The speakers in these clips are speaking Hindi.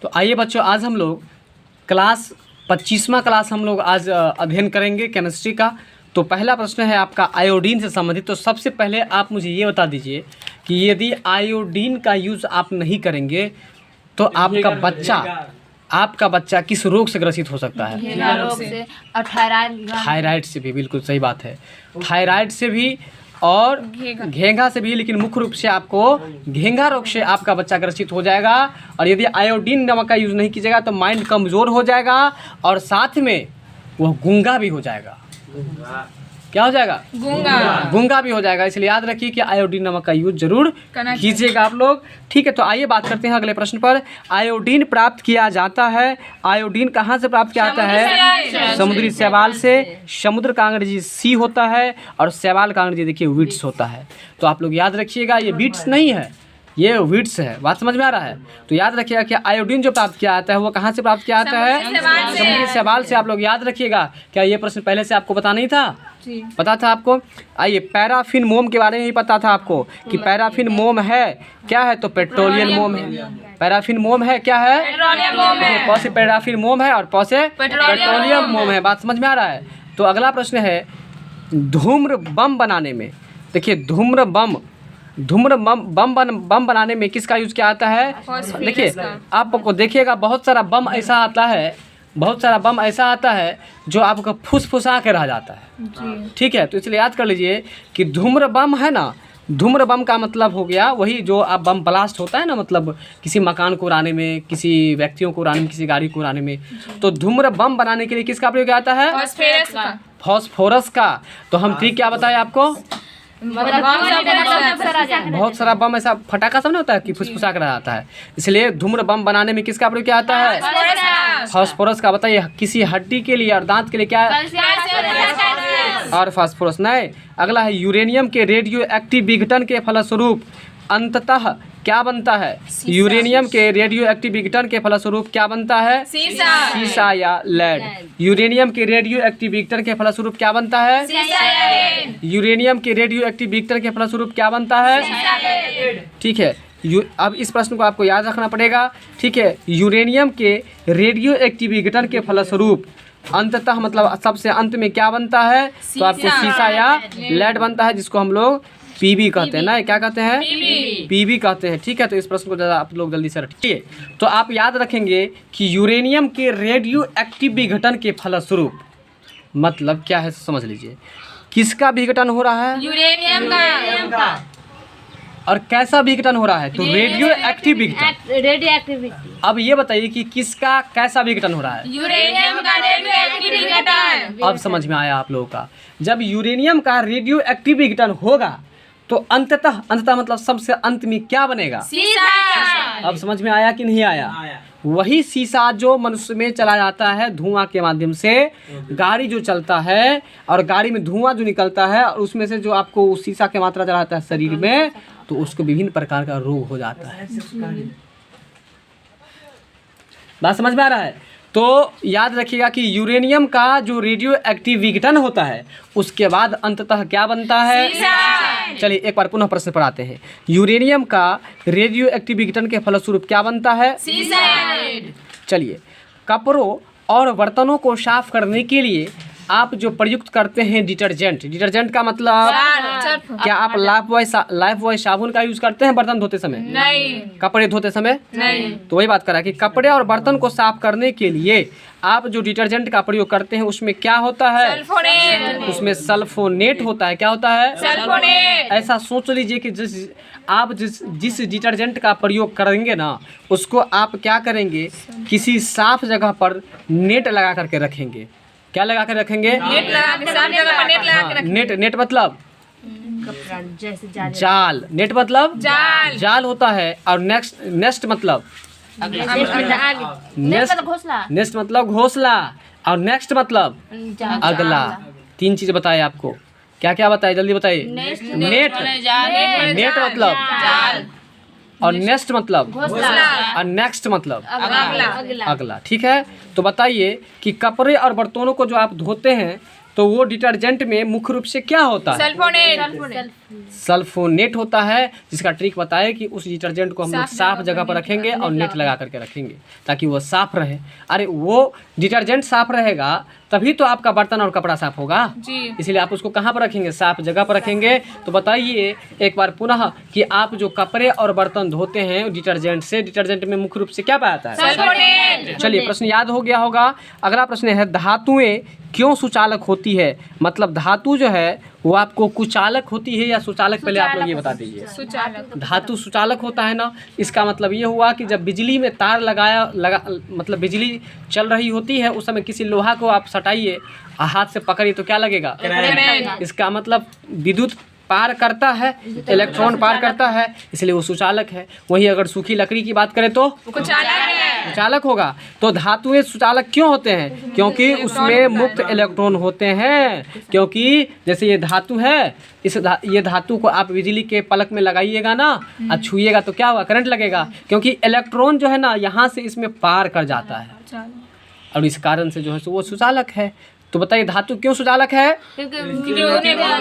तो आइए बच्चों, आज हम लोग क्लास 25वां क्लास हम लोग आज अध्ययन करेंगे केमिस्ट्री का। तो पहला प्रश्न है आपका आयोडीन से संबंधित। तो सबसे पहले आप मुझे ये बता दीजिए कि यदि आयोडीन का यूज़ आप नहीं करेंगे तो आपका बच्चा किस रोग से ग्रसित हो सकता है? घेंघा रोग से और थायराइड से भी, बिल्कुल सही बात है। थायराइड से भी और घेंघा से भी, लेकिन मुख्य रूप से आपको घेंघा रोग से आपका बच्चा ग्रसित हो जाएगा। और यदि आयोडीन नमक का यूज़ नहीं कीजिएगा तो माइंड कमज़ोर हो जाएगा और साथ में वह गूंगा भी हो जाएगा। क्या हो जाएगा? गूंगा भी हो जाएगा। इसलिए याद रखिए कि आयोडीन नमक का यूज जरूर कीजिएगा आप लोग। ठीक है, तो आइए बात करते हैं अगले प्रश्न पर। आयोडीन प्राप्त किया जाता है, आयोडीन कहाँ से प्राप्त किया जाता है? समुद्री शैवाल से। समुद्र का अंग्रेजी सी होता है और शैवाल का अंग्रेजी देखिए वीट्स होता है। तो आप लोग याद रखिएगा, ये वीट्स नहीं है, ये वीट्स है। बात समझ में आ रहा है? तो याद रखिएगा कि आयोडीन जो प्राप्त किया जाता है वो कहाँ से प्राप्त किया जाता है? समुद्री शैवाल से। आप लोग याद रखिएगा। क्या ये प्रश्न पहले से आपको पता नहीं था? पता था आपको? आइए, पैराफिन मोम के बारे में ही पता था आपको कि पैराफिन मोम है क्या है? तो पेट्रोलियम मोम है। पैराफिन मोम है क्या है? पौ से पैराफिन मोम है और पौ से पेट्रोलियम मोम है। बात समझ में आ रहा है? तो अगला प्रश्न है धूम्र बम बनाने में। देखिए, बम बनाने में किसका यूज किया जाता है? देखिए, आपको देखिएगा बहुत सारा बम ऐसा आता है जो आपको फुसफुसा के रह जाता है। ठीक है, तो इसलिए याद कर लीजिए कि धूम्र बम है ना, धूम्र बम का मतलब हो गया वही जो आप बम ब्लास्ट होता है ना, मतलब किसी मकान को उड़ाने में, किसी व्यक्तियों को उड़ाने में, किसी गाड़ी को उड़ाने में। तो धूम्र बम बनाने के लिए किसका प्रयोग किया जाता है? फास्फोरस का। तो हम ट्रिक क्या बताएं आपको? बहुत सारा बम ऐसा फटाका सब नहीं होता है कि फुसफुसा कर आता है। इसलिए धूम्र बम बनाने में किसका प्रयोग किया जाता है? फास्फोरस का। बताइए, किसी हड्डी के लिए और दांत के लिए क्या है? और फास्फोरस नहीं। अगला है यूरेनियम के रेडियो एक्टिव विघटन के फलस्वरूप अंततः क्या बनता है? यूरेनियम के रेडियो एक्टिव विघटन के फलस्वरूप क्या बनता है? सीसा या लेड। यूरेनियम के रेडियो एक्टिव विघटन के फलस्वरूप क्या बनता है? यूरेनियम के रेडियो एक्टिव विघटन के फलस्वरूप क्या बनता है? ठीक है, अब इस प्रश्न को आपको याद रखना पड़ेगा। ठीक है, यूरेनियम के रेडियो एक्टिव विघटन के फलस्वरूप अंततः मतलब सबसे अंत में क्या बनता है? तो आपको सीसा या लेड बनता है, जिसको हम लोग पीबी कहते हैं ना। क्या कहते हैं? पीबी कहते हैं। ठीक है, तो इस प्रश्न को ज़्यादा आप लोग जल्दी से रखिए। तो आप याद रखेंगे कि यूरेनियम के रेडियो एक्टिव विघटन के फलस्वरूप मतलब क्या है, समझ लीजिए। किसका विघटन हो रहा है? यूरेनियम का। और कैसा विघटन हो रहा है? तो रेडियो एक्टिव विघटन। अब ये बताइए कि किसका कैसा विघटन हो रहा है? यूरेनियम का रेडियो एक्टिव विघटन। अब समझ में आया आप लोगों का? जब यूरेनियम का रेडियो एक्टिव विघटन होगा तो अंततः मतलब सबसे अंत में क्या बनेगा? सीसा। अब समझ में आया कि नहीं आया? वही सीसा जो मनुष्य में चला जाता है धुआं के माध्यम से। गाड़ी जो चलता है और गाड़ी में धुआं जो निकलता है और उसमें से जो आपको उस सीसा की मात्रा चढ़ाता है शरीर में, तो उसको विभिन्न प्रकार का रोग हो जाता है। बात समझ में आ रहा है? तो याद रखिएगा कि यूरेनियम का जो रेडियो एक्टिव विघटन होता है उसके बाद अंततः क्या बनता है? चलिए एक बार पुनः प्रश्न पढ़ाते हैं। यूरेनियम का रेडियो एक्टिव विघटन के फलस्वरूप क्या बनता है? चलिए, कपड़ों और बर्तनों को साफ करने के लिए आप जो प्रयुक्त करते हैं डिटर्जेंट का मतलब क्या आप लाइफ बॉय साबुन का यूज करते हैं बर्तन धोते समय? नहीं। कपड़े धोते समय? नहीं। तो वही बात कर रहा है कि कपड़े और बर्तन को साफ करने के लिए आप जो डिटर्जेंट का प्रयोग करते हैं उसमें क्या होता है? उसमें सल्फोनेट होता है। क्या होता है? सल्फोनेट। ऐसा सोच लीजिए कि जिस डिटर्जेंट का प्रयोग करेंगे ना, उसको आप क्या करेंगे? किसी साफ जगह पर नेट लगा करके रखेंगे। क्या लगा कर रखेंगे? नेट लगा के, साफ जगह पर नेट लगा के रखेंगे। नेट मतलब जाल। नेट मतलब जाल होता है। और नेस्ट मतलब नेस्ट मतलब घोंसला। और नेक्स्ट मतलब अगला। 3 चीज बताए आपको। क्या क्या बताए, जल्दी बताइए। नेट मतलब और नेक्स्ट मतलब और नेक्स्ट मतलब अगला। ठीक है, तो बताइए कि कपड़े और बर्तनों को जो आप धोते हैं तो वो डिटर्जेंट में मुख्य रूप से क्या होता है? सल्फोनेट। सल्फोनेट होता है, जिसका ट्रिक बताए कि उस डिटर्जेंट को हम लोग साफ जगह पर रखेंगे और नेट लगा करके रखेंगे ताकि वो साफ रहे। अरे वो डिटर्जेंट साफ रहेगा तभी तो आपका बर्तन और कपड़ा साफ होगा। जी। इसलिए आप उसको कहाँ पर रखेंगे? साफ जगह पर रखेंगे। तो बताइए एक बार पुनः कि आप जो कपड़े और बर्तन धोते हैं डिटर्जेंट से, डिटर्जेंट में मुख्य रूप से क्या पाया जाता है? सल्फोनेट। चलिए प्रश्न याद हो गया होगा। अगला प्रश्न है धातुएं क्यों सुचालक होती है? मतलब धातु जो है वो आपको कुचालक होती है या सुचालक, पहले आप लोग ये बता दीजिए। सुचालक। धातु सुचालक होता है ना, इसका मतलब ये हुआ कि जब बिजली में तार मतलब बिजली चल रही होती है उस समय किसी लोहा को आप सटाइए हाथ से पकड़िए तो क्या लगेगा? करंट। इसका मतलब विद्युत पार करता है, इलेक्ट्रॉन पार करता है, इसलिए वो सुचालक है। वहीं अगर सूखी लकड़ी की बात करें तो कुचालक है। सुचालक होगा। तो धातुएं सुचालक क्यों होते हैं? क्योंकि उसमें मुक्त इलेक्ट्रॉन होते हैं। क्योंकि जैसे ये धातु है, ये धातु को आप बिजली के पलक में लगाइएगा ना और छुइएगा तो क्या होगा? करंट लगेगा, क्योंकि इलेक्ट्रॉन जो है ना यहाँ से इसमें पार कर जाता है और इस कारण से जो है वो सुचालक है। तो बताइए धातु क्यों सुचालक है? क्योंकि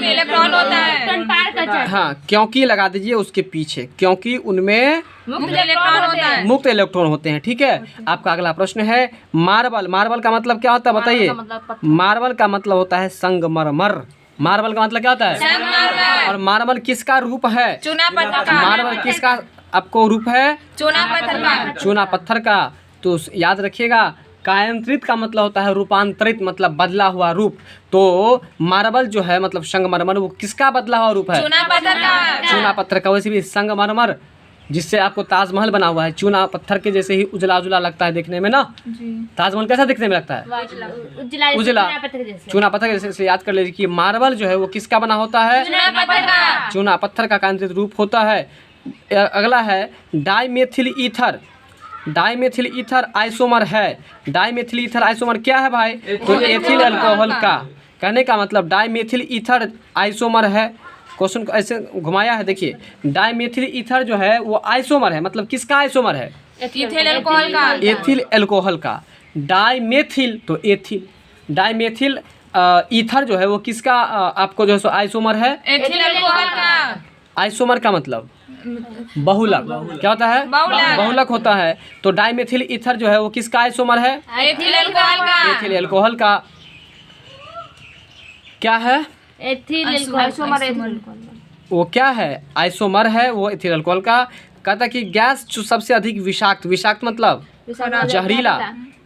इलेक्ट्रॉन होता है। हाँ, क्योंकि लगा दीजिए उसके पीछे, क्योंकि उनमें मुक्त इलेक्ट्रॉन होता है। मुक्त इलेक्ट्रॉन होते हैं। ठीक है, आपका अगला प्रश्न है मार्बल। मार्बल का मतलब क्या होता है बताइए? मार्बल का मतलब होता है संगमरमर। मार्बल का मतलब क्या होता है? संगमरमर। और मार्बल किसका रूप है? चूना पत्थर का। मार्बल किसका आपको रूप है? चूना पत्थर का। चूना पत्थर का। तो याद रखिएगा, कायांतरित का मतलब होता है रूपांतरित, मतलब बदला हुआ रूप। तो मार्बल जो है मतलब संगमरमर, वो किसका बदला हुआ रूप है? चूना पत्थर का। चूना पत्थर का। वैसे भी संगमरमर जिससे आपको ताजमहल बना हुआ है, चूना पत्थर के जैसे ही उजला उजला लगता है देखने में ना। ताजमहल कैसा दिखने में लगता है? उजला। चूना पत्थर के जैसे याद कर लीजिए कि मार्बल जो है वो किसका बना होता है? चूना पत्थर का। चूना पत्थर का कायांतरित रूप होता है। अगला है dimethyl ether. Dimethyl ether isomer है। डाइमेथिल ईथर आइसोमर क्या है भाई? तो एथिल अल्कोहल का। कहने का मतलब डाइमेथिल ईथर आइसोमर है। क्वेश्चन को ऐसे घुमाया है, देखिए डाइमेथिल ईथर जो है वो आइसोमर है। मतलब किसका आइसोमर है? एथिल अल्कोहल का। एथिल अल्कोहल का। डाइमेथिल तो एथिल, डाइमेथिल ईथर जो है वो किसका आपको जो है सो आइसोमर है? एथिल अल्कोहल का। आइसोमर का मतलब बहुलक। क्या होता है? बहुलक। बहुलक होता है। तो डाइमेथिल ईथर जो है वो किसका आइसोमर है? एथिल अल्कोहल का। एथिल अल्कोहल का। क्या है? वो क्या है? आइसोमर है वो एथिल अल्कोहल का। कहता कि गैस जो सबसे अधिक विषाक्त, विषाक्त मतलब जहरीला,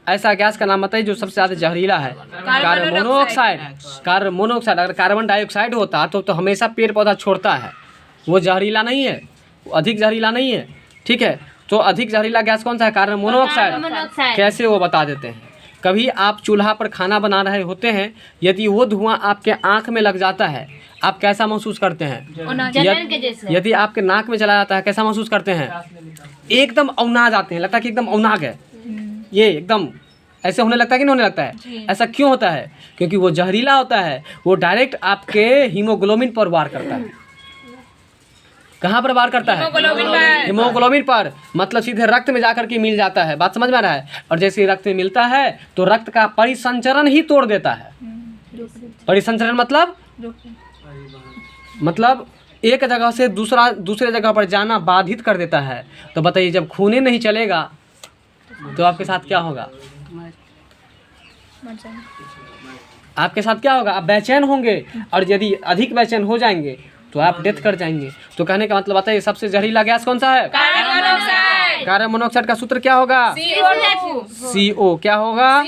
ऐसा गैस का नाम बताइए जो सबसे ज्यादा जहरीला है? Carbon monoxide. Carbon monoxide. अगर कार्बन डाइऑक्साइड होता तो हमेशा पेड़ पौधा छोड़ता है, वो जहरीला नहीं है, वो अधिक जहरीला नहीं है। ठीक है, तो अधिक जहरीला गैस कौन सा है? Carbon monoxide. कैसे वो बता देते हैं। कभी आप चूल्हा पर खाना बना रहे होते हैं, यदि वो धुआं आपके आँख में लग जाता है, आप कैसा महसूस करते हैं? यदि आपके नाक में चला जाता है, कैसा महसूस करते हैं? एकदम औना जाते हैं, लगता है कि एकदम औना गए, ये एकदम ऐसे होने लगता है कि नहीं होने लगता है? ऐसा क्यों होता है? क्योंकि वो जहरीला होता है, वो डायरेक्ट आपके हीमोग्लोबिन पर वार करता है। कहाँ पर वार करता है? हीमोग्लोबिन पर। मतलब सीधे रक्त में जाकर के मिल जाता है। बात समझ में आ रहा है? और जैसे रक्त में मिलता है तो रक्त का परिसंचरण ही तोड़ देता है। परिसंचरण मतलब एक जगह से दूसरे जगह पर जाना बाधित कर देता है। तो बताइए जब खून नहीं चलेगा तो आपके साथ क्या होगा? आपके साथ क्या होगा? आप बेचैन होंगे, और यदि अधिक बेचैन हो जाएंगे तो आप डेथ कर जाएंगे। तो कहने का मतलब बताइए सबसे जहरीला गैस कौन सा है? Carbon monoxide. कार्बन मोनोऑक्साइड का सूत्र क्या होगा? CO। क्या होगा?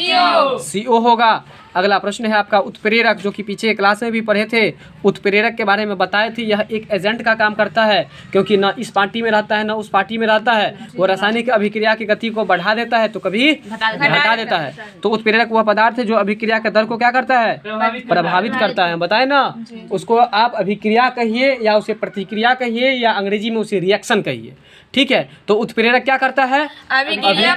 CO होगा। अगला प्रश्न है आपका उत्प्रेरक, जो कि पीछे क्लास में भी पढ़े थे। उत्प्रेरक के बारे में बताए थे, यह एक एजेंट का काम करता है, क्योंकि न इस पार्टी में रहता है न उस पार्टी में रहता है। वो रासायनिक अभिक्रिया की गति को बढ़ा देता है तो कभी घटा देता है। तो उत्प्रेरक वह पदार्थ है जो अभिक्रिया के दर को क्या करता है? प्रभावित करता है। बताए ना, उसको आप अभिक्रिया कहिए या उसे प्रतिक्रिया कहिए या अंग्रेजी में उसे रिएक्शन कहिए। ठीक है, तो उत्प्रेरक क्या करता है? अभिक्रिया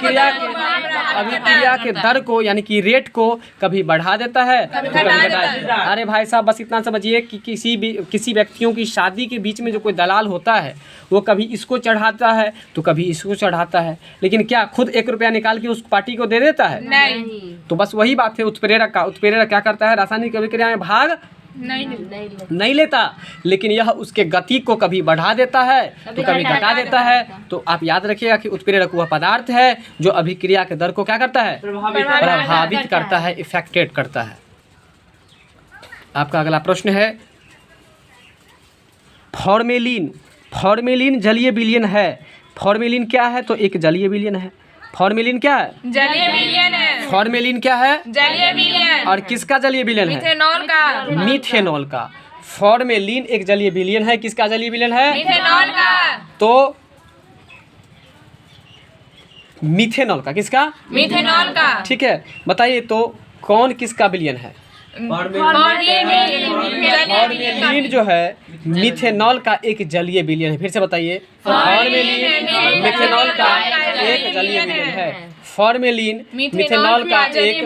के दर को यानी कि रेट को कभी बढ़ा देता है तो कभी घटा देता है। अरे भाई साहब बस इतना समझिए कि किसी व्यक्तियों की शादी के बीच में जो कोई दलाल होता है वो कभी इसको चढ़ाता है तो कभी इसको चढ़ाता है, लेकिन क्या खुद 1 रुपया निकाल के उस पार्टी को दे देता है? नहीं। तो बस वही बात है उत्प्रेरक का। उत्प्रेरक क्या करता है? रासायनिक अभिक्रिया में भाग नहीं लेता, लेकिन यह उसके गति को कभी बढ़ा देता है तो कभी घटा देता है। तो आप याद रखिएगा कि उत्प्रेरक वह पदार्थ है जो अभिक्रिया के दर को क्या करता है, प्रभावित करता है, इफेक्टेड करता है। आपका अगला प्रश्न है फॉर्मेलिन। फॉर्मेलिन जलीय विलयन है। फॉर्मेलिन क्या है, तो एक जलीय विलयन है। फॉर्मेलिन क्या है, जलीय विलयन है। फॉर्मेलिन क्या है, जलीय विलयन। और किसका जलीय विलयन है, मिथेनॉल का। मिथेनॉल का। फॉर्मेलिन एक जलीय विलयन है, किसका जलीय विलयन है, मिथेनॉल का। तो मिथेनॉल का, किसका, मिथेनॉल का। ठीक है। बताइए तो कौन किसका विलयन है, फॉर्मेलिन जो है मिथेनॉल का एक जलीय विलयन है। फिर से बताइए, फॉर्मेलिन मिथेनॉल का एक जलीय विलयन है। फॉर्मेलिन मिथेनॉल का एक जलीय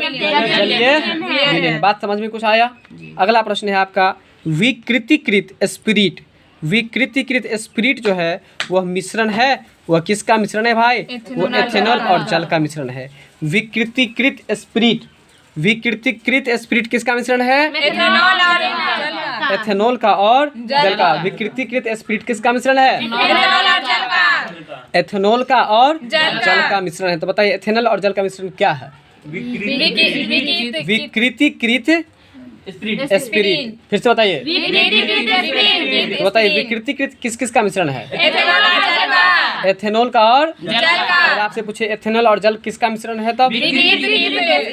विलयन है। बात समझ में कुछ आया। अगला प्रश्न है आपका विकृतीकृत स्पिरिट। विकृतीकृत स्पिरिट जो है वह मिश्रण है, वह किसका मिश्रण है भाई, वो एथेनॉल और जल का मिश्रण है। विकृतीकृत स्पिरिट, विकृतीकृत स्पिरिट किसका मिश्रण है, एथेनॉल और जल का। एथेनॉल का और जल का। विकृतीकृत स्पिरिट किसका मिश्रण है, एथेनॉल और जल का। एथेनॉल का और जल जल का मिश्रण है। तो बताइए एथेनॉल और जल का मिश्रण क्या है, विकृतीकृत स्पिरिट। फिर से बताइए, तो बताइए विकृतीकृत किस किस का मिश्रण है, एथेनॉल और जल का। एथेनॉल का और जल का। अगर आपसे पूछे एथेनॉल और जल किसका मिश्रण है तब,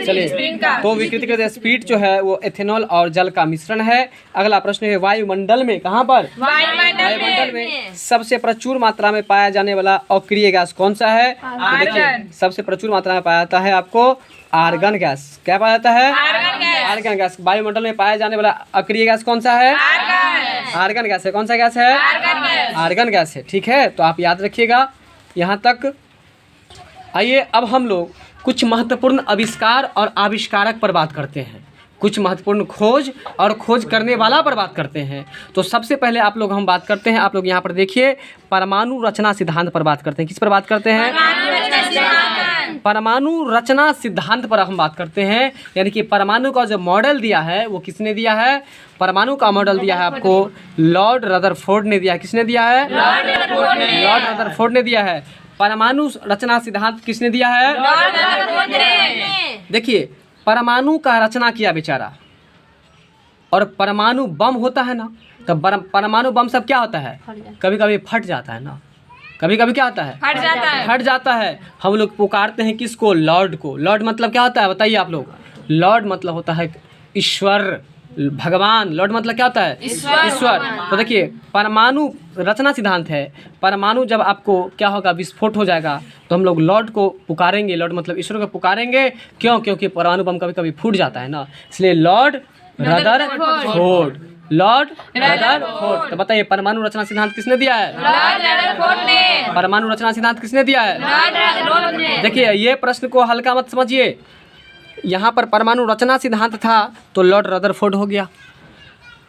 चलिए तो विकृतीकृत स्पिरिट जो है वो एथेनॉल और जल का मिश्रण है। अगला प्रश्न है वायुमंडल में, कहाँ पर, वायुमंडल में सबसे प्रचुर मात्रा में पाया जाने वाला अक्रिय गैस कौन सा है, तो देखिए सबसे प्रचुर मात्रा में पाया जाता है आपको आर्गन गैस। क्या पाया जाता है, आर्गन गैस। वायुमंडल में पाया जाने वाला अक्रिय गैस कौन सा है, आर्गन गैस है। कौन सा गैस है, आर्गन गैस है, ठीक है। तो आप याद रखिएगा यहाँ तक। आइए अब हम लोग कुछ महत्वपूर्ण आविष्कार और आविष्कारक पर बात करते हैं, कुछ महत्वपूर्ण खोज और खोज करने वाला पर बात करते हैं। तो सबसे पहले हम बात करते हैं, आप लोग यहाँ पर देखिए परमाणु रचना सिद्धांत पर बात करते हैं। किस पर बात करते हैं, परमाणु रचना सिद्धांत पर हम बात करते हैं। यानी कि परमाणु का जो मॉडल दिया है वो किसने दिया है, परमाणु का मॉडल दिया है आपको लॉर्ड रदरफोर्ड ने दिया है। किसने दिया है, लॉर्ड रदरफोर्ड ने दिया है। परमाणु रचना सिद्धांत किसने दिया है, देखिए परमाणु का रचना किया बेचारा। और परमाणु बम होता है ना, तो परमाणु बम सब क्या होता है, कभी कभी फट जाता है ना, कभी कभी क्या होता है, फट जाता है। हम लोग पुकारते हैं किसको, लॉर्ड को। लॉर्ड मतलब क्या होता है बताइए आप लोग, लॉर्ड मतलब होता है ईश्वर, भगवान। लॉर्ड मतलब क्या होता है, ईश्वर। तो देखिए परमाणु रचना सिद्धांत है, परमाणु जब आपको क्या होगा, विस्फोट हो जाएगा तो हम लोग लॉर्ड को पुकारेंगे। लॉर्ड मतलब ईश्वर को पुकारेंगे। क्यों, क्योंकि परमाणु बम कभी कभी फूट जाता है ना, इसलिए लॉर्ड रदरफोर्ड, लॉर्ड रदरफोर्ड। तो बताइए परमाणु रचना सिद्धांत किसने दिया है, परमाणु रचना सिद्धांत किसने दिया है। देखिए ये प्रश्न को हल्का मत समझिए, यहाँ पर परमाणु रचना सिद्धांत था तो लॉर्ड रदरफोर्ड हो गया,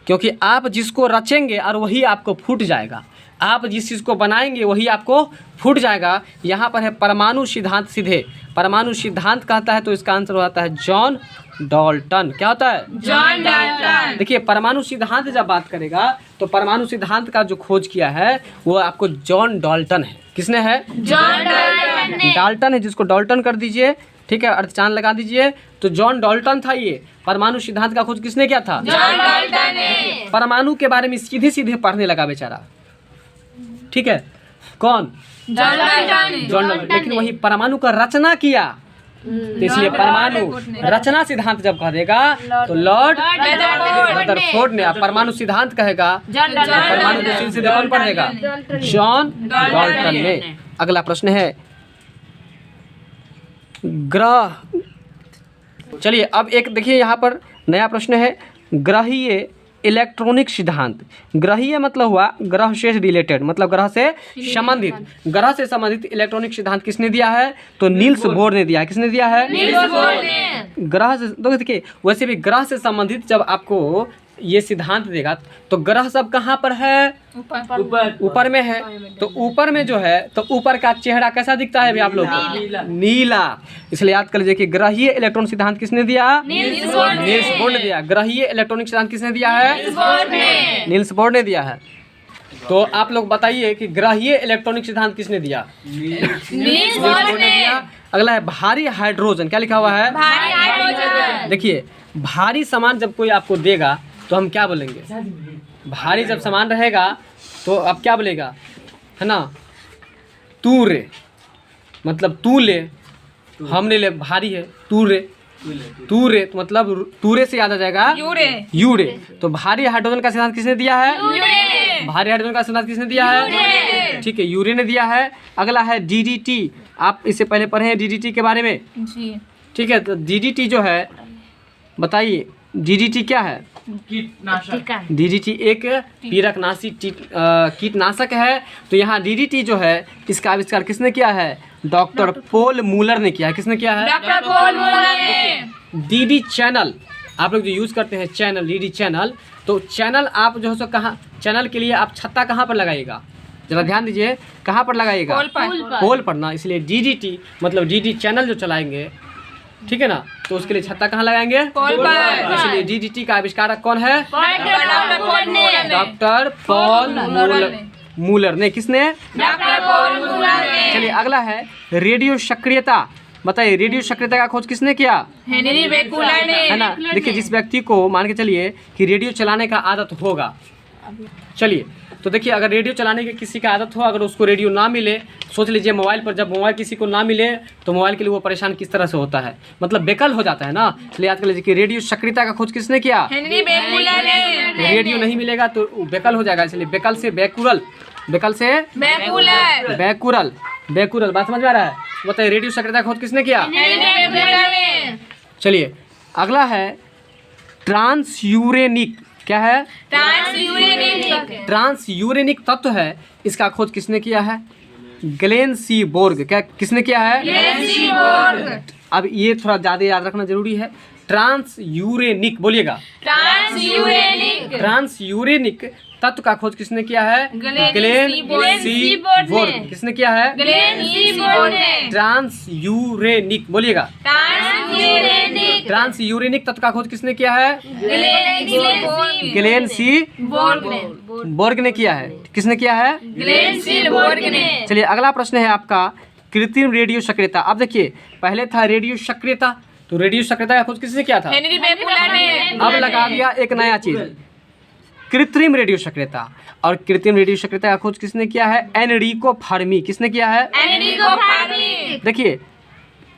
क्योंकि आप जिसको रचेंगे और वही आपको फूट जाएगा, आप जिस चीज़ को बनाएंगे वही आपको फूट जाएगा। यहाँ पर है परमाणु सिद्धांत सीधे, परमाणु सिद्धांत कहता है तो इसका आंसर हो जाता है जॉन डाल्टन। क्या होता है, जॉन डाल्टन। देखिए परमाणु सिद्धांत जब बात करेगा तो परमाणु सिद्धांत का जो खोज किया है वो आपको जॉन डाल्टन है। किसने है, जॉन डाल्टन। डाल्टन है, जिसको डाल्टन कर दीजिए, ठीक है, अर्धचांद लगा दीजिए। तो जॉन डाल्टन था ये। परमाणु सिद्धांत का खोज किसने किया था, जॉन डाल्टन ने। परमाणु के बारे में सीधे सीधे पढ़ने लगा बेचारा, ठीक है। कौन, जॉन डाल्टन। John Dalton. लेकिन वही परमाणु का रचना किया, तो इसलिए परमाणु रचना सिद्धांत जब कह देगा तो लॉर्ड रदरफोर्ड ने। परमाणु सिद्धांत कहेगा परमाणु को सीधे सीधे कौन पढ़ेगा, जॉन डाल्टन ने। अगला प्रश्न है ग्रह। चलिए अब एक देखिए यहाँ पर नया प्रश्न है ग्रहीय इलेक्ट्रॉनिक सिद्धांत। ग्रहीय मतलब हुआ ग्रह से रिलेटेड, मतलब ग्रह से संबंधित। ग्रह से संबंधित इलेक्ट्रॉनिक सिद्धांत किसने दिया है, तो नील्स बोर ने दिया है। किसने दिया है, नील्स बोर ने। ग्रह से, देखिए वैसे भी ग्रह से संबंधित जब आपको ये सिद्धांत देगा तो ग्रह सब कहाँ पर है? ऊपर में है। तो ऊपर में जो है तो ऊपर का चेहरा कैसा दिखता है अभी आप लोग को? नीला। इसलिए याद कर लीजिए कि ग्रहीय इलेक्ट्रॉन सिद्धांत किसने दिया? नील्स बोर ने। नील्स बोर ने दिया। ग्रहीय इलेक्ट्रॉनिक सिद्धांत किसने दिया है? नील्स बोर ने। नील्स बोर ने दिया है। तो आप लोग बताइए कि ग्रहीय इलेक्ट्रॉनिक सिद्धांत किसने दिया? नील्स बोर ने। अगला है भारी हाइड्रोजन। क्या लिखा हुआ है? भारी हाइड्रोजन। देखिए भारी सामान जब कोई आपको देगा तो हम क्या बोलेंगे? भारी जब सामान रहेगा तो आप क्या बोलेगा, है ना? तू रे, मतलब तू ले, हमने ले भारी है, तू रे, तू रे तो मतलब तूरे से याद आ जाएगा यूरे। यूरे। तो भारी हाइड्रोजन का सिद्धांत किसने दिया है? यूरे। भारी हाइड्रोजन का सिद्धांत किसने दिया है? यूरे। ठीक है, यूरे ने दिया है। अगला है डीडीटी। आप इससे पहले पढ़े हैं डीडीटी के बारे में? जी। ठीक है, तो डीडीटी जो है बताइए डीडीटी क्या है? डीडीटी एक पीरकनाशी कीटनाशक है। तो यहाँ डीडीटी जो है इसका आविष्कार किसने किया है? डॉक्टर पोल मूलर ने किया है। किसने किया है? डॉक्टर पोल मूलर ने। डीडी चैनल आप लोग जो यूज़ करते हैं चैनल, डीडी चैनल, तो चैनल आप जो है सो कहाँ, चैनल के लिए आप छत्ता कहाँ पर लगाइएगा? जरा ध्यान दीजिए, कहाँ पर लगाइएगा? पोल पर ना। इसलिए डीडीटी मतलब डीडी चैनल जो चलाएंगे, ठीक है ना, तो उसके लिए छत्ता कहाँ लगाएंगे? पोल पर। इसलिए डीडीटी का आविष्कारक कौन है? डॉक्टर पोल ने। डॉक्टर पॉल मूलर ने। किसने? डॉक्टर पोल मूलर ने। चलिए अगला है रेडियो सक्रियता। बताइए रेडियो सक्रियता का खोज किसने किया? हेनरी बेकुलर ने। है ना। देखिए जिस व्यक्ति को मान के चलिए कि रेडियो चलाने का आदत होगा, चलिए तो देखिए अगर रेडियो चलाने की किसी का आदत हो, अगर उसको रेडियो ना मिले, सोच लीजिए मोबाइल पर जब मोबाइल किसी को ना मिले तो मोबाइल के लिए वो परेशान किस तरह से होता है, मतलब बेकल हो जाता है ना। इसलिए याद कर लीजिए कि रेडियो सक्रियता का खोज किसने किया? हेनरी बेकुलर ने। रेडियो नहीं मिलेगा तो बेकल हो जाएगा, इसलिए बेकल से बैकुरल, बेकल से बेकुलर। Becquerel, Becquerel. बात समझ में आ रहा है? बताइए रेडियो सक्रियता का खोज किसने किया? हेनरी बेकुलर ने। चलिए अगला है ट्रांसयूरेनिक। क्या है? ट्रांसयूरेनिक। ट्रांसयूरेनिक तत्व है, इसका खोज किसने किया है? ग्लेन सी बोर्ग। क्या किसने किया है? ग्लेन सी बोर्ग। अब ये थोड़ा ज़्यादा याद रखना जरूरी है। ट्रांसयूरेनिक बोलिएगा। ट्रांसयूरेनिक। ट्रांसयूरेनिक तत्व का खोज किसने किया है? ग्लेन सी बोर्ग। किसने किया है? ग्लेन सी बोर्ग ने। ट्रांसयूरेनिक बोलिएगा। ट्रांसयूरेनिक। ट्रांसयूरेनिक तत्व का खोज किसने किया है? ग्लेन सी बोर्ग ने। बोर्ग ने किया है। किसने किया है? ग्लेन सी बोर्ग ने। चलिए अगला प्रश्न है आपका कृत्रिम रेडियो सक्रियता। अब देखिए पहले था रेडियो सक्रियता, तो रेडियो सक्रियता का खोज किसने किया था? हेनरी बेकुलर ने। अब लगा दिया एक नया चीज, कृत्रिम रेडियो सक्रियता। और कृत्रिम रेडियो सक्रियता का खोज किसने किया है? Enrico Fermi. किसने किया है? Enrico Fermi. देखिए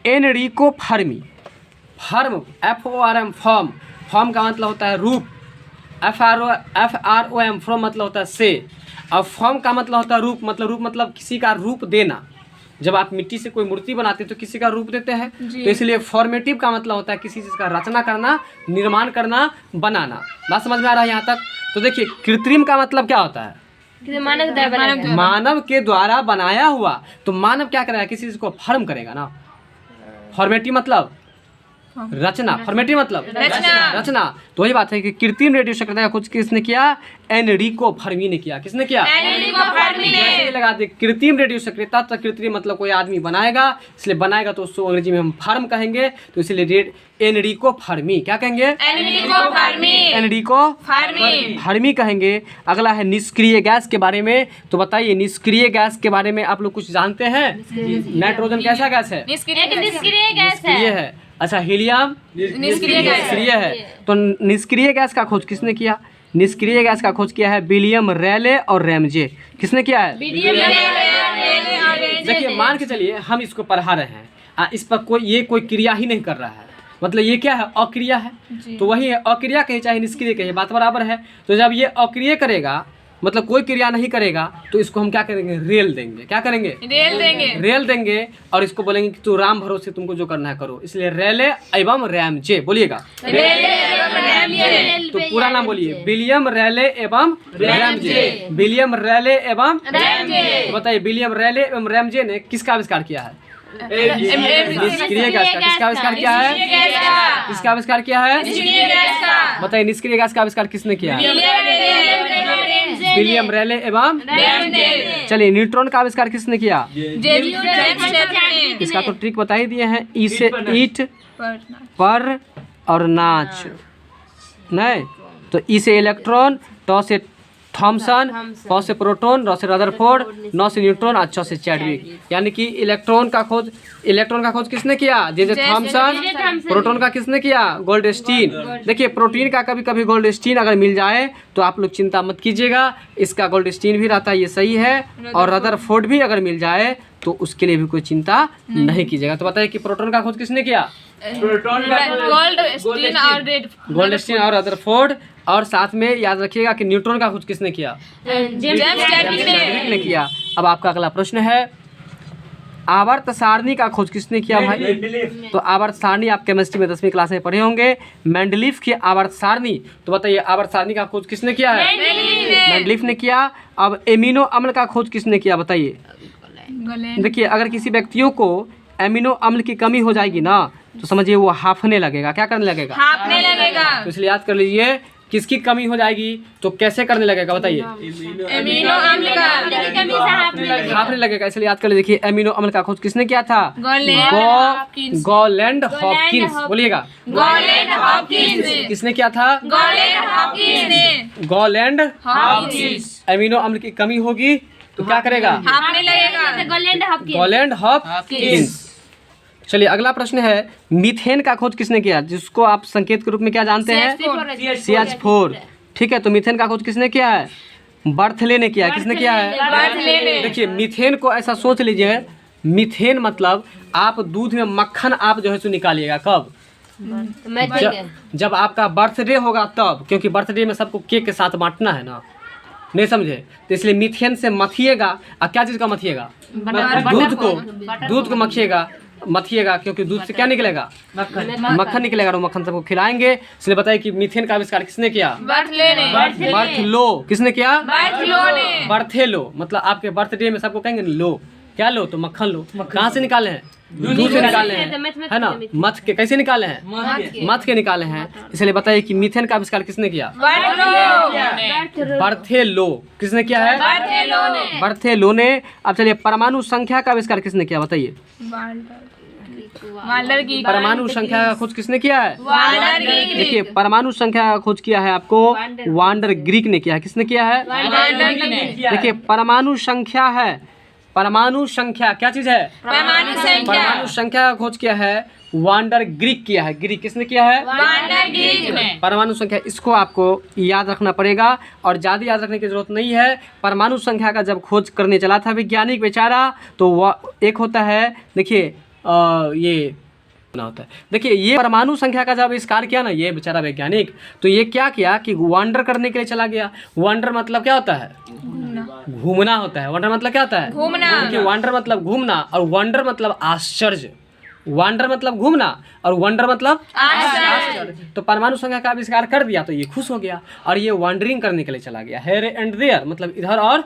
Enrico Fermi, form FORM form, form का मतलब होता है रूप, FROM फ्रॉम मतलब होता है से, और फॉर्म का मतलब होता है रूप, मतलब किसी का रूप देना। जब आप मिट्टी से कोई मूर्ति बनाते हैं तो किसी का रूप देते हैं, तो इसलिए फॉर्मेटिव का मतलब होता है किसी चीज़ का रचना करना, निर्माण करना, बनाना। बात समझ में आ रहा है यहाँ तक? तो देखिए कृत्रिम का मतलब क्या होता है? मानव के द्वारा बनाया हुआ। तो मानव क्या करेगा? किसी चीज़ को फॉर्म करेगा ना। फॉर्मेटिव मतलब रचना, फॉर्मेटिव मतलब रचना। तो वही बात है कि कृत्रिम रेडियो सक्रियता का खोज किसने किया? एनरिको फर्मी ने किया। किसने किया? एनरिको फर्मी ने। जैसे लगा दे कृत्रिम रेडियो सक्रियता, तो कृत्रिम मतलब कोई आदमी बनाएगा, इसलिए बनाएगा तो उसको अंग्रेजी में हम फर्म कहेंगे, तो इसलिए एनरिको फर्मी। क्या कहेंगे? Enrico Fermi. एनरिको फर्मी कहेंगे। अगला है निष्क्रिय गैस के बारे में। तो बताइए निष्क्रिय गैस के बारे में आप लोग कुछ जानते हैं? नाइट्रोजन कैसा गैस है? निष्क्रिय है। अच्छा हीलियम निष्क्रिय है। तो निष्क्रिय गैस का खोज किसने किया? निष्क्रिय गैस का खोज किया है विलियम रैले और रैमजे। किसने किया है? देखिए मान के चलिए हम इसको पढ़ा रहे हैं, इस पर ये कोई क्रिया ही नहीं कर रहा है, मतलब ये क्या है? अक्रिया है। तो वही है, अक्रिया कहे चाहे निष्क्रिय कहे, बात बराबर है। तो जब ये अक्रिय करेगा, मतलब कोई क्रिया नहीं करेगा, तो इसको हम क्या करेंगे? रेल देंगे। क्या करेंगे? रेल देंगे और इसको बोलेंगे कि तू राम भरोसे तुमको जो करना है करो। इसलिए रेले एवं रैमजे बोलिएगा। तो पूरा नाम बोलिए, विलियम रैले एवं रैमजे। विलियम रैले एवं रैमजे। बताइए विलियम रैले एवं रैमजे ने किसका आविष्कार किया है? निष्क्रिय गैस का। किसका आविष्कार किया है? किसका आविष्कार किया है? बताइए निष्क्रिय गैस का आविष्कार किसने किया? विलियम रेले एवं चलिए न्यूट्रॉन का आविष्कार किसने किया? इसका तो ट्रिक बता ही दिए हैं, ई से ईट, पर और नाच, नहीं तो ई से इलेक्ट्रॉन, टॉ से थॉमसन, पॉ से प्रोटॉन, रॉ से रदरफोर्ड, नौ से न्यूट्रॉन, और छः से चैडविक। यानी कि इलेक्ट्रॉन का खोज किसने किया? J Thomson. प्रोटॉन का किसने किया? गोल्डस्टीन। देखिए प्रोटीन का कभी कभी गोल्डस्टीन अगर मिल जाए तो आप लोग चिंता मत कीजिएगा, इसका गोल्डस्टीन भी रहता है, ये सही है। और रदरफोर्ड भी अगर मिल जाए तो उसके लिए भी कोई चिंता नहीं कीजिएगा। तो बताइए कि प्रोटॉन का खोज किसने किया? गोल्डस्टीन और रदरफोर्ड। और साथ में याद रखिएगा कि न्यूट्रॉन का खोज किसने किया? चैडविक ने किया। अब आपका अगला प्रश्न है, आवर्त सारणी का खोज किसने किया भाई? तो आवर्त सारणी आप केमिस्ट्री में 10वीं क्लास में पढ़े होंगे, मेंडलीफ की आवर्त सारणी। तो बताइए आवर्त सारणी का खोज किसने किया है? मेंडलीफ ने किया। अब एमिनो अम्ल का खोज किसने किया बताइए? देखिए अगर किसी व्यक्तियों को एमिनो अम्ल की कमी हो जाएगी ना तो समझिए वो हाफने लगेगा। क्या करने लगेगा? हाफने लगेगा। तो इसलिए याद कर लीजिए किसकी कमी हो जाएगी तो कैसे करने लगेगा बताइए? एमिनो अम्ल का हाफने लगेगा। इसलिए याद कर लीजिए। देखिए एमिनो अम्ल का खोज किसने किया था? गॉलैंड हॉपकिंस। बोलिएगा गॉलैंड हॉपकिंस। किसने किया था? गॉलैंड हॉपकिंस। एमिनो अम्ल की कमी होगी तो क्या करेगा? हाफने लगेगा। गॉलैंड हॉपकिंस। चलिए अगला प्रश्न है, मीथेन का खोज किसने किया? जिसको आप संकेत के रूप में क्या जानते हैं? CH4। ठीक है, तो मीथेन का खोज किसने किया है? बर्थले ने किया है। किसने किया है? देखिए मीथेन को ऐसा सोच लीजिए, मीथेन मतलब आप दूध में मक्खन आप जो है सो निकालिएगा कब? जब आपका बर्थडे होगा तब, क्योंकि बर्थडे में सबको केक के साथ बांटना है ना, नहीं समझे? तो इसलिए मीथेन से मथिएगा। और क्या चीज़ का मथिएगा? दूध को मथिएगा क्योंकि दूध से क्या निकलेगा? मक्खन निकलेगा। और मक्खन सबको खिलाएंगे। इसलिए बताइए कि मीथेन का आविष्कार किसने किया? बर्थलो। किसने किया? बर्थेलो। मतलब आपके बर्थडे में सबको कहेंगे लो, क्या लो? तो मक्खन लो। कहाँ से निकाले हैं? दूध से निकाले हैं, है ना? मथ के कैसे निकाले हैं? मथ के निकाले हैं। इसलिए बताइए कि मीथेन का आविष्कार किसने किया? बर्थेलो। किसने किया है? बर्थेलो ने। अब चलिए परमाणु संख्या का आविष्कार किसने किया बताइए? परमाणु संख्या का खोज किसने किया है? देखिए परमाणु संख्या का खोज किया है आपको वांडर ग्रीक ने किया है। किसने किया है? देखिए परमाणु संख्या है, परमाणु संख्या क्या चीज है? परमाणु संख्या का खोज किया है वांडर ग्रीक किया है। ग्रीक किसने किया है? परमाणु संख्या। इसको आपको याद रखना पड़ेगा और ज़्यादा याद रखने की जरूरत नहीं है। परमाणु संख्या का जब खोज करने चला था वैज्ञानिक बेचारा, तो वह एक होता है, देखिए ये ना होता है। देखिए ये परमाणु संख्या का जब आविष्कार किया ना ये बेचारा वैज्ञानिक, तो ये क्या किया कि वांडर करने के लिए चला गया। वांडर मतलब क्या होता है? घूमना होता है। वंडर मतलब क्या होता है? घूमना। देखिए वांडर मतलब घूमना और वंडर मतलब आश्चर्य। वांडर मतलब घूमना और वंडर मतलब आश्चर्य। तो परमाणु संख्या का आविष्कार कर दिया तो ये खुश हो गया और ये वंडरिंग करने के लिए चला गया। हेयर एंड देयर मतलब इधर और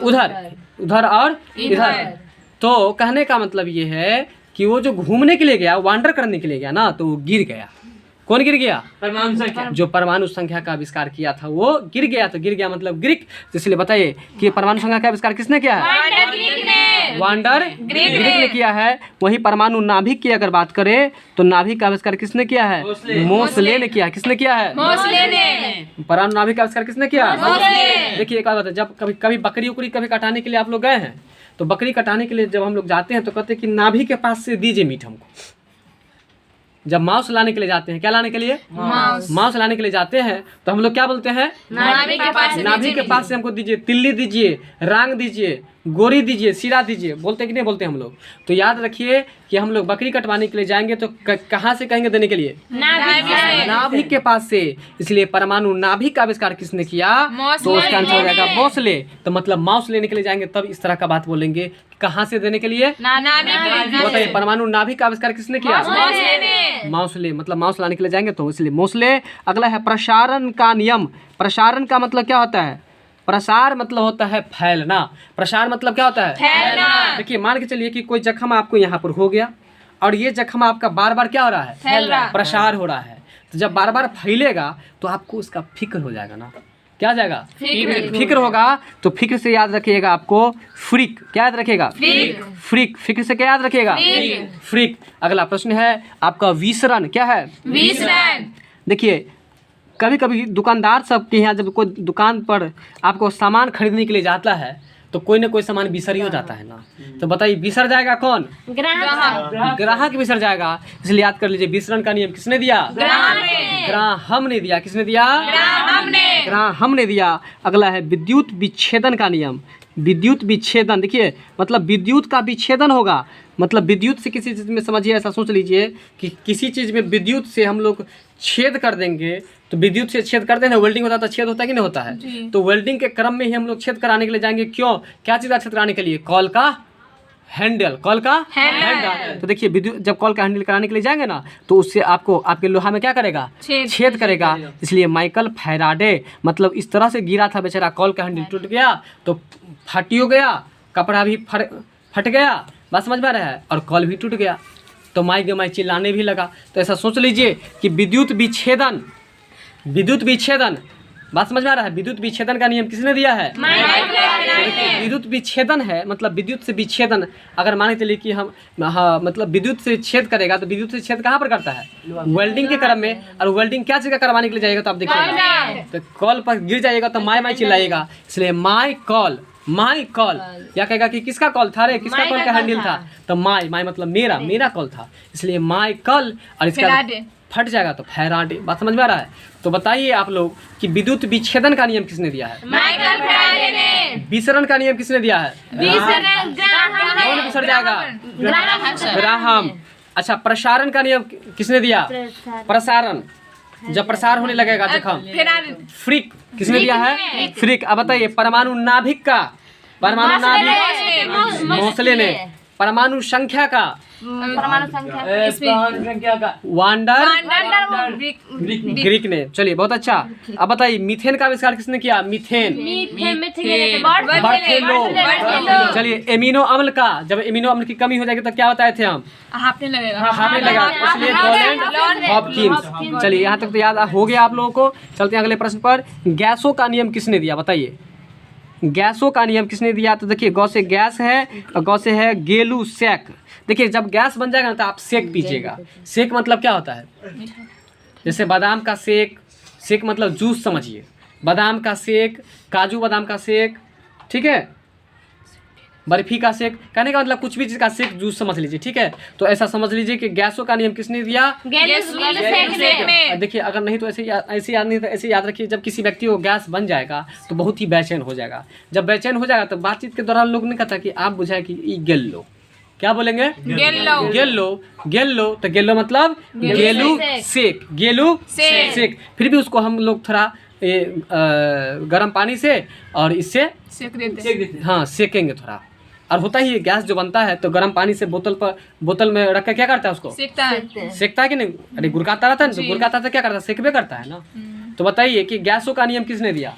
उधर, उधर और इधर। तो कहने का मतलब ये है कि वो जो घूमने के लिए गया, वांडर करने के लिए गया ना, तो वो गिर गया। कौन गिर गया? परमाणु संख्या। जो परमाणु संख्या का आविष्कार किया था वो गिर गया। तो गिर गया मतलब ग्रीक। इसलिए बताइए कि परमाणु संख्या का आविष्कार किसने किया है? वांडर ग्रीक ने किया है। वही परमाणु नाभिक की अगर बात करें तो नाभिक का आविष्कार किसने किया है? मोसले ने किया। किसने किया है? परमाणु नाभिक का आविष्कार किसने किया? देखिए एक बात है, जब कभी बकरी उकरी कभी कटाने के लिए आप लोग गए हैं तो बकरी कटाने के लिए जब हम लोग जाते हैं तो कहते हैं कि नाभि के पास से दीजिए मीट हमको। जब मांस लाने के लिए जाते हैं, क्या लाने के लिए? मांस लाने के लिए जाते हैं तो हम लोग क्या बोलते हैं? नाभि के पास से हमको दीजिए, तिल्ली दीजिए, रांग दीजिए, गोरी दीजिए, सिरा दीजिए। बोलते कि नहीं बोलते हम लोग? तो याद रखिए कि हम लोग बकरी कटवाने के लिए जाएंगे तो कहाँ से कहेंगे देने के लिए? नाभि के पास से। इसलिए परमाणु नाभिक का आविष्कार किसने किया? तो उसका आंसर हो जाएगा मोसले। तो मतलब मांस लेने के लिए जाएंगे तब इस तरह का बात बोलेंगे। कहाँ से देने के लिए? बताइए परमाणु नाभिक का आविष्कार किसने किया? मोसले। मतलब मांस लाने के लिए जाएंगे तो इसलिए मोसले। अगला है प्रसारण का नियम। प्रसारण का मतलब क्या होता है? प्रसार मतलब होता है फैलना। प्रसार मतलब क्या होता है? फैलना। देखिए मान के चलिए कि कोई जख्म आपको यहाँ पर हो गया और ये जख्म आपका बार बार क्या हो रहा है? फैल रहा है। प्रसार हो रहा है। तो जब बार बार फैलेगा तो आपको उसका फिक्र हो जाएगा ना, क्या आ जाएगा, फिक्र होगा। तो फिक्र से याद रखिएगा आपको फ्रिक, क्या याद रखिएगा, फ्रिक। फिक्र से क्या याद रखिएगा, फ्रिक। अगला प्रश्न है आपका विसरण, क्या है, विसरण। देखिए कभी कभी दुकानदार सब के यहाँ जब कोई दुकान पर आपको सामान खरीदने के लिए जाता है तो कोई ना कोई सामान बिसर ही हो जाता है ना, तो बताइए बिसर जाएगा कौन, ग्राहक बिसर जाएगा। इसलिए याद कर लीजिए विसरण का नियम किसने दिया, ग्राहम ने दिया। किसने दिया, ग्राहम ने दिया। अगला है विद्युत विच्छेदन का नियम। विद्युत विच्छेदन, देखिए मतलब विद्युत का विच्छेदन होगा, मतलब विद्युत से किसी चीज़ में समझिए, ऐसा सोच लीजिए कि किसी चीज़ में विद्युत से हम लोग छेद कर देंगे, तो विद्युत से छेद करते हैं ना, वेल्डिंग होता है तो छेद होता है कि नहीं होता है, तो वेल्डिंग के क्रम में ही हम लोग छेद कराने के लिए जाएंगे। क्यों, क्या चीज़ का छेद कराने के लिए, कॉल का हैंडल, कॉल का हैंडल। तो देखिए विद्युत जब कॉल का हैंडल कराने के लिए जाएंगे ना तो उससे आपको आपके लोहा में क्या करेगा, छेद करेगा। इसलिए माइकल फैराडे मतलब इस तरह से गिरा था बेचारा, कॉल का हैंडल टूट गया तो फटियो गया, कपड़ा भी फट गया, बात समझ में आ रहा है, और कॉल भी टूट गया, तो माई के माई चिल्लाने भी लगा। तो ऐसा सोच लीजिए कि विद्युत विच्छेदन, विद्युत विच्छेदन, बात समझ में आ रहा है, विद्युत विच्छेदन का नियम किसने दिया है, विद्युत विच्छेदन है मतलब विद्युत से विच्छेदन। अगर मान के चलिए कि हम मतलब विद्युत से छेद करेगा तो विद्युत से छेद कहाँ पर करता है, वेल्डिंग के क्रम में, और वेल्डिंग क्या चीज़ का करवाने के लिए जाएगा तो आप देखिएगा तो कॉल पर गिर जाएगा तो माई माई चिल्लाएगा। इसलिए माई कॉल, माई कॉल, या कहेगा कि किसका कॉल था रे, किसका कॉल का हैंडल था, तो माई, माई मतलब मेरा, मेरा कॉल था, इसलिए माई कॉल, और इसका फट जाएगा तो फैराडे। बात समझ में आ रहा है। तो बताइए आप लोग कि विद्युत विच्छेदन का नियम किसने दिया है, माइकल फैराडे ने। विसरण का नियम किसने दिया है, विसरण कौन विसर जाएगा, ग्राहम। अच्छा प्रसारण का नियम किसने दिया, प्रसारण, जब प्रसार होने लगेगा जखम, फ्रिक, किसने दिया है, फ्रिक। अब बताइए परमाणु नाभिक का, परमाणु नाभिक मोसले ने, परमाणु संख्या का, परमाणु संख्या का वांडर ग्रीक ने। चलिए बहुत अच्छा। अब बताइए मीथेन का आविष्कार किसने किया, मीथेन, बर्थेलो। चलिए एमिनो अम्ल का, जब एमिनो अम्ल की कमी हो जाएगी तो क्या बताए थे हम, हाफने लगेगा, इसलिए गॉलेंड हॉपकिंस। चलिए यहाँ तक तो याद हो गया आप लोगों को। चलते हैं अगले प्रश्न पर। गैसों का नियम किसने दिया, बताइए गैसों का नियम किसने दिया। तो देखिए गौ से गैस है और गौ से है गेलू सेक। देखिए जब गैस बन जाएगा ना तो आप सेक पीजिएगा। सेक मतलब क्या होता है, जैसे बादाम का सेक, सेक मतलब जूस समझिए, बादाम का सेक, काजू बादाम का सेक, ठीक है, बर्फी का सेक, कहने का मतलब कुछ भी चीज़ का सेक जूस समझ लीजिए, ठीक है। तो ऐसा समझ लीजिए कि गैसों का नियम किसने दिया, देखिए अगर नहीं तो ऐसे याद नहीं तो ऐसे याद रखिए, जब किसी व्यक्ति को गैस बन जाएगा तो बहुत ही बेचैन हो जाएगा। जब बेचैन हो जाएगा तो बातचीत के दौरान लोग नहीं कहता कि आप बुझाए कि ये गेल लो, क्या बोलेंगे, गेल लो, तो गेलो मतलब गेलू सेक, गेलू सेक। फिर भी उसको हम लोग थोड़ा गर्म पानी से और इससे सेक देते, हाँ सेकेंगे थोड़ा। और होता ही गैस जो बनता है तो गर्म पानी से बोतल में रख कर क्या करता है, उसको सेकता है कि नहीं, अरे गुरकाता रहता है ना, तो गुरकाता तो क्या करता है, सेकबे करता है ना। तो बताइए कि गैसों का नियम किसने दिया,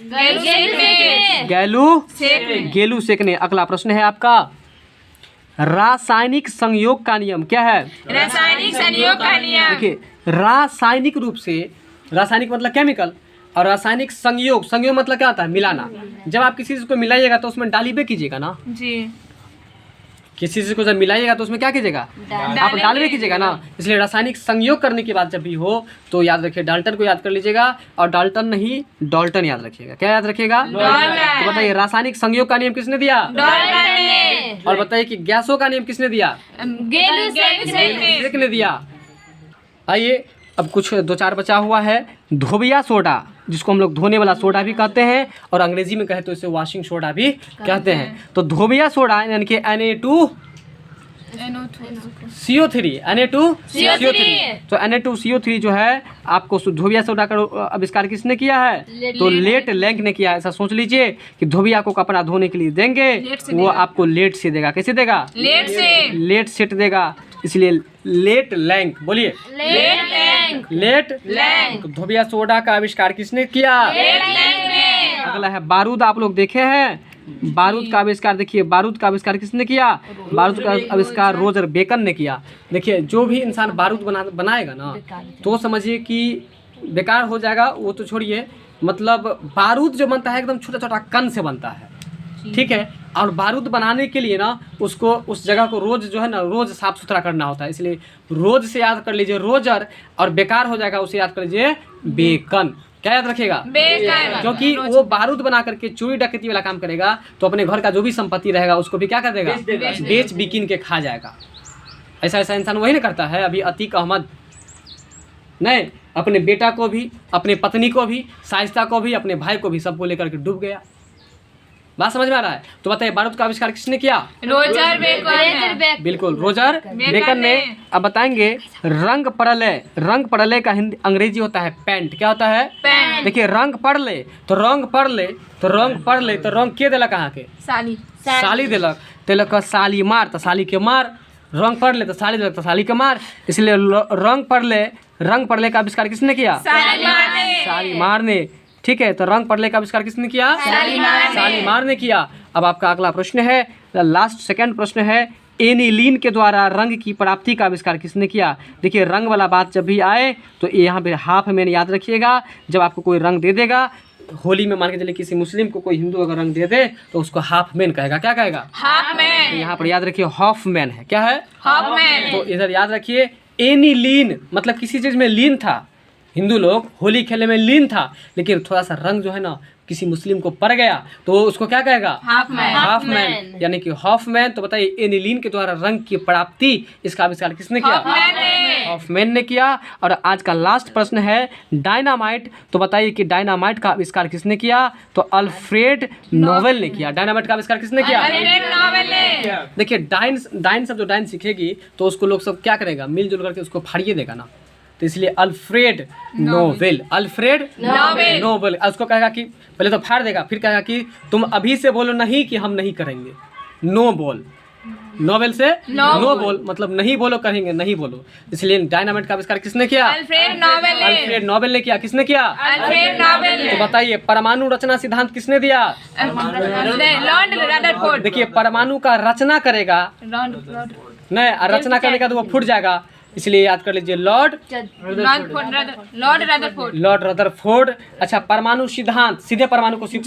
गेलू सेक ने। अगला प्रश्न है आपका रासायनिक संयोग का नियम, क्या है, रासायनिक संयोग का नियम। देखिए रासायनिक रूप से, रासायनिक मतलब केमिकल, और रासायनिक संयोग, संयोग मतलब क्या होता है, मिलाना। जब आप किसी चीज को मिलाइएगा तो उसमें डालिबे कीजिएगा ना जी, किसी चीज को जब मिलाइएगा तो उसमें क्या कीजिएगा, आप डालबे कीजिएगा ना। इसलिए रासायनिक संयोग करने के बाद जब भी हो तो याद रखिए डाल्टन को याद कर लीजिएगा, और डाल्टन नहीं डाल्टन याद रखिएगा। क्या याद रखिएगा, तो बताइए रासायनिक संयोग का नियम किसने दिया, और बताइए कि गैसों का नियम किसने दिया, सेक ने दिया। आइए अब कुछ दो चार बचा हुआ है। धोबिया सोडा, जिसको हम लोग धोने वाला सोडा भी कहते हैं, और अंग्रेजी में कहे तो इसे वॉशिंग सोडा भी कहते हैं। तो धोबिया सोडा यानी कि Na2CO3, Na2CO3। तो Na2CO3 जो है आपको धोबिया सोडा का आविष्कार किसने किया है, तो लेट लैंग ने किया। ऐसा सोच लीजिए कि धोबिया को कपड़ा धोने के लिए देंगे, वो आपको लेट से देगा, कैसे देगा, लेट सेट देगा, इसलिए लेट लैंग। बोलिए लेट लैंग। तो धोबिया सोडा का आविष्कार किसने किया, अगला है बारूद। आप लोग देखे हैं बारूद का आविष्कार, देखिए बारूद का आविष्कार किसने किया, बारूद का आविष्कार रोजर बेकन ने किया। देखिए जो भी इंसान बारूद बनाएगा ना तो समझिए कि बेकार हो जाएगा वो तो छोड़िए, मतलब बारूद जो बनता है एकदम छोटा छोटा कण से बनता है, ठीक है। और बारूद बनाने के लिए ना उसको उस जगह को रोज़ जो है ना रोज़ साफ़ सुथरा करना होता है, इसलिए रोज़ से याद कर लीजिए रोजर, और बेकार हो जाएगा उसे याद कर लीजिए बेकन। क्या याद रखिएगा? बेकन। क्योंकि वो बारूद बना करके चोरी डकैती वाला काम करेगा तो अपने घर का जो भी संपत्ति रहेगा उसको भी क्या कर देगा? बेच बिकिन के खा जाएगा। ऐसा ऐसा इंसान वही ना करता है। अभी अतीक अहमद नहीं, अपने बेटा को भी, अपने पत्नी को भी, शाइस्ता को भी, अपने भाई को भी, सबको लेकर के डूब गया। बात समझ में आ रहा है? तो बताइए बारूद का आविष्कार किसने किया? Roger Bacon. बिल्कुल रोजर बेकन ने। अब बताएंगे रंग पड़ले। रंग पड़ले का हिंदी अंग्रेजी होता है पेंट। क्या होता है? पेंट। देखिए रंग पड़ले तो रंग पड़ले तो रंग पड़ले तो रंग के दिलक कहाँ के? साली। साली दिलक। तिलक साली मार तो साली के मार, रंग पड़ले तो साली दिलक तो साली के मार, इसलिए रंग पड़ले का आविष्कार किसने किया? साली मार ने। ठीक है, तो रंग पड़ले का आविष्कार किसने किया? साली मार ने किया। अब आपका अगला प्रश्न है, लास्ट सेकंड प्रश्न है, एनिलीन के द्वारा रंग की प्राप्ति का आविष्कार किसने किया? देखिए रंग वाला बात जब भी आए तो यहाँ पे हाफ मैन याद रखिएगा। जब आपको कोई रंग दे देगा, होली में मान के चलिए किसी मुस्लिम को कोई हिंदू अगर रंग दे दे तो उसको हाफ मैन कहेगा। क्या कहेगा? Half man. तो यहाँ पर याद रखिए हाफ मैन है। क्या है? Half man. तो इधर याद रखिए एनिलीन मतलब किसी चीज़ में लीन था। हिंदू लोग होली खेलने में लीन था, लेकिन थोड़ा सा रंग जो है ना किसी मुस्लिम को पड़ गया तो उसको क्या कहेगा? Half man. हाफ मैन यानी कि हाफ मैन। तो बताइए एनिलीन के द्वारा रंग की प्राप्ति इसका आविष्कार किसने किया? हाफ मैन ने किया। और आज का लास्ट प्रश्न है डायनामाइट। तो बताइए कि डायनामाइट का आविष्कार किसने किया? तो अल्फ्रेड नोबेल ने किया। डायनामाइट का आविष्कार किसने किया? देखिए डाइन सब जो डाइन सीखेगी तो उसको लोग सब क्या करेगा? मिलजुल करके उसको फाड़िए देगा ना, तो इसलिए अल्फ्रेड नोबेल। अल्फ्रेड नोबेल उसको कहेगा कि पहले तो फाड़ देगा, फिर कहेगा कि तुम अभी से बोलो नहीं कि हम नहीं करेंगे। नो बोल, नोबेल से नो बोल मतलब नहीं बोलो करेंगे, नहीं बोलो। इसलिए डायनामाइट का आविष्कार किसने किया? अल्फ्रेड नोबेल ने किया। किसने किया? Alfred Nobel. तो बताइए परमाणु रचना सिद्धांत किसने दिया? Lord Rutherford. देखिए परमाणु का रचना करेगा नहीं, रचना करने का तो वो फूट जाएगा, इसलिए याद कर लीजिए लॉर्ड रदरफोर्ड। अच्छा परमाणु सिद्धांत सीधे परमाणु को सिर्फ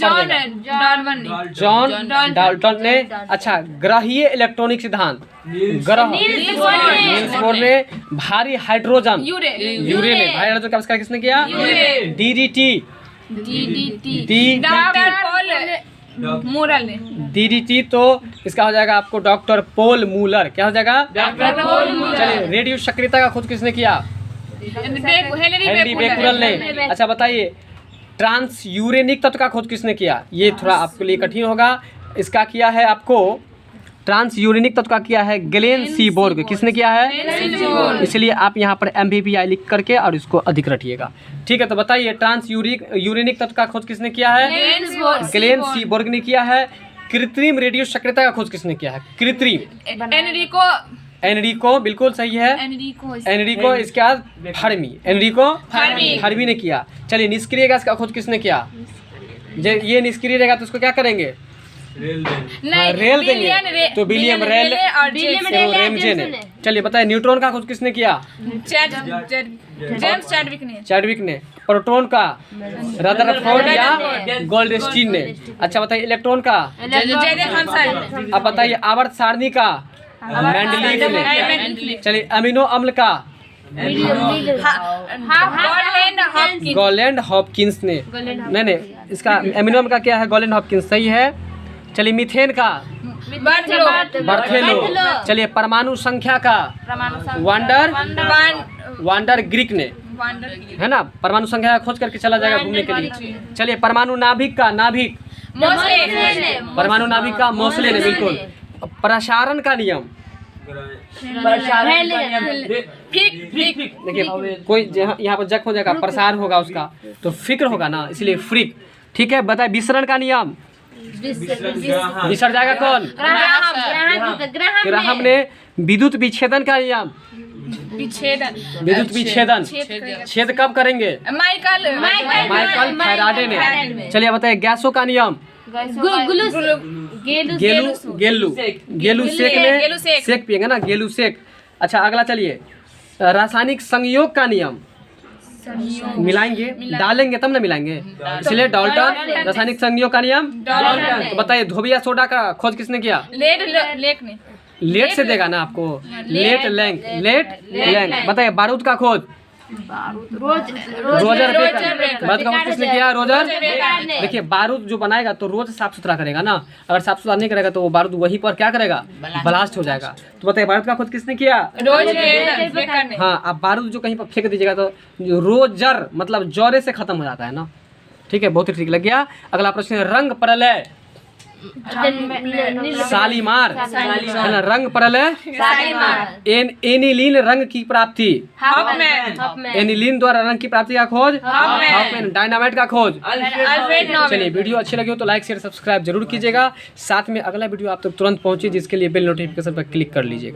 जॉन डाल्टन ने। अच्छा ग्रहीय इलेक्ट्रॉनिक सिद्धांत ग्रह नील्स बोर ने। भारी हाइड्रोजन यूरे ने। भारी हाइड्रोजन का आविष्कार किसने किया? डीडीटी मूरल ने। डीडीटी तो इसका हो जाएगा आपको डॉक्टर पोल मूलर। क्या हो जाएगा? डॉक्टर पोल मूलर। चलिए रेडियो सक्रियता का खोज किसने किया? हेनरी बेकुरल ने। अच्छा बताइए ट्रांस यूरेनिक तत्व का खोज किसने किया? ये थोड़ा आपके लिए कठिन होगा। इसका किया है आपको ट्रांस यूरेनिक तत्व का किया है ग्लेन सीबोर्ग। किसने किया है? इसलिए आप यहाँ पर MBBI लिख करके और इसको अधिक रखिएगा। ठीक है, तो बताइए ट्रांस यूरेनिक तत्व का खोज किसने किया है? ग्लेन सीबोर्ग ने किया है। कृत्रिम रेडियो सक्रियता का खोज किसने किया है? कृत्रिम एनरिको बिल्कुल सही है। एनरिको इसके बाद फर्मी ने किया। चलिए निष्क्रिय गैस का खोज किसने किया? ये निष्क्रिय रहेगा तो उसको क्या करेंगे? रेल देंगे, तो विलियम रेल रेमजे ने। चलिए बताइए न्यूट्रॉन का खोज किसने किया? चैडविक ने। प्रोटॉन का रदरफोर्ड या गोल्डस्टीन ने। अच्छा बताइए इलेक्ट्रॉन का? अब बताइए आवर्त सारणी का? मेंडलीफ ने। चलिए अमीनो अम्ल का? गोलैंड हॉपकिंस ने। नहीं इसका अमीनो अम्ल का क्या है? गोलैंड हॉपकिंस सही है। चलिए मीथेन का? बर्थेलो। चलिए परमाणु संख्या का? वांडर ग्रीक ने, है ना। परमाणु संख्या खोज करके चला जाएगा घूमने के लिए। चलिए परमाणु नाभिक का? परमाणु नाभिक का मोसले ने। बिल्कुल। प्रसारण का नियम? देखिए कोई यहाँ पर जख हो जाएगा, प्रसार होगा उसका तो फिक्र होगा ना, इसलिए फ्रिक। ठीक है बताए विसरण का नियम? विसर जाएगा कौन? ग्राहम ने। विद्युत विच्छेदन का नियम? विद्युत विच्छेदन छेद कब करेंगे? माइकल फैराडे ने। चलिए बताइए गैसों का नियम? गेलू सेक ने। सेक पिएंगे ना, गेलू सेक। अच्छा अगला चलिए रासायनिक संयोग का नियम? मिलाएंगे, डालेंगे तब ना मिलाएंगे, इसलिए डाल्टन रासायनिक संधियों का नियम। तो बताइए धोबिया सोडा का खोज किसने किया? लेट से देगा ना आपको, लेट लैंग। बताइए बारूद का खोज रोजर बेकर। बारूद का खोज किसने किया? रोजर। देखिए बारूद जो बनाएगा तो रोज साफ सुथरा करेगा ना, अगर साफ सुथरा नहीं करेगा तो वो बारूद वहीं पर क्या करेगा? ब्लास्ट हो जाएगा। तो बताइए बारूद का खोज किसने किया? हाँ, आप बारूद जो कहीं पर फेंक दीजिएगा तो रोजर मतलब जौरे से खत्म हो जाता है ना। ठीक है, बहुत ही ठीक लग गया। अगला प्रश्न है रंग प्रलय शालीमार है ना, रंग प्रलय एनिलीन रंग की प्राप्ति, एनिलीन द्वारा रंग की प्राप्ति का खोज, डायनामाइट का खोज। चलिए वीडियो अच्छी लगी हो तो लाइक शेयर सब्सक्राइब जरूर कीजिएगा। साथ में अगला वीडियो आप तक तुरंत पहुंचे जिसके लिए बेल नोटिफिकेशन पर क्लिक कर लीजिएगा।